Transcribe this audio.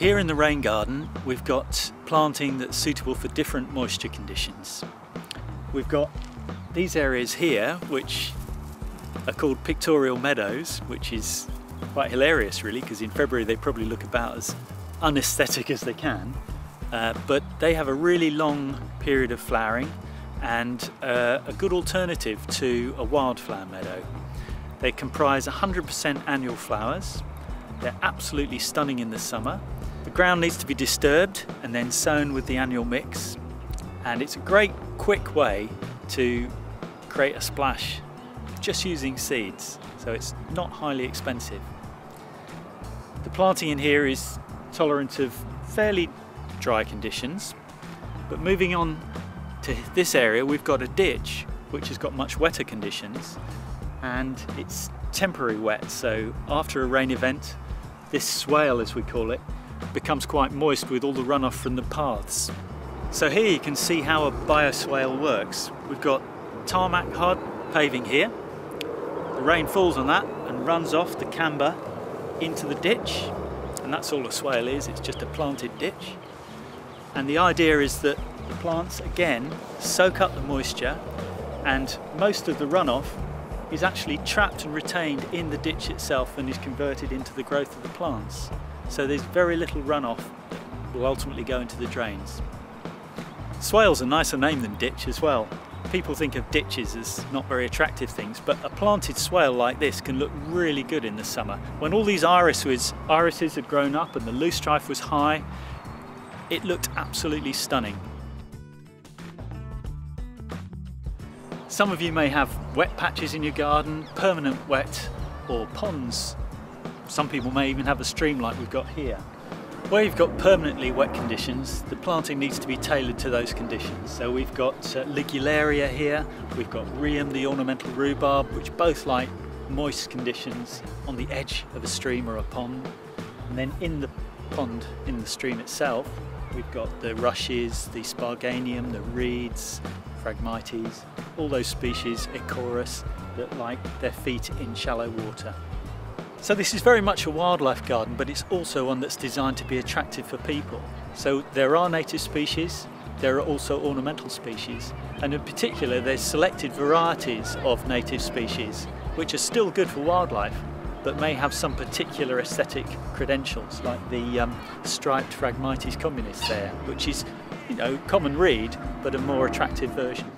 Here in the rain garden, we've got planting that's suitable for different moisture conditions. We've got these areas here, which are called pictorial meadows, which is quite hilarious really, because in February they probably look about as unaesthetic as they can, but they have a really long period of flowering and a good alternative to a wildflower meadow. They comprise 100% annual flowers. They're absolutely stunning in the summer. The ground needs to be disturbed and then sown with the annual mix, and it's a great quick way to create a splash just using seeds, so it's not highly expensive. The planting in here is tolerant of fairly dry conditions, but moving on to this area we've got a ditch which has got much wetter conditions, and it's temporary wet, so after a rain event this swale, as we call it, becomes quite moist with all the runoff from the paths. So here you can see how a bioswale works. We've got tarmac hard paving here. The rain falls on that and runs off the camber into the ditch, and that's all a swale is, it's just a planted ditch. And the idea is that the plants again soak up the moisture, and most of the runoff is actually trapped and retained in the ditch itself and is converted into the growth of the plants. So there's very little runoff that will ultimately go into the drains. Swale's a nicer name than ditch as well. People think of ditches as not very attractive things, but a planted swale like this can look really good in the summer. When all these irises had grown up and the loosestrife was high, it looked absolutely stunning. Some of you may have wet patches in your garden, permanent wet, or ponds. Some people may even have a stream like we've got here. Where you've got permanently wet conditions, the planting needs to be tailored to those conditions. So we've got Ligularia here, we've got Rheum, the ornamental rhubarb, which both like moist conditions on the edge of a stream or a pond. And then in the pond, in the stream itself, we've got the rushes, the sparganium, the reeds, Phragmites, all those species, Ecorus, that like their feet in shallow water. So this is very much a wildlife garden, but it's also one that's designed to be attractive for people. So there are native species, there are also ornamental species, and in particular there's selected varieties of native species which are still good for wildlife, but may have some particular aesthetic credentials, like the striped Phragmites communis there, which is, you know, common reed, but a more attractive version.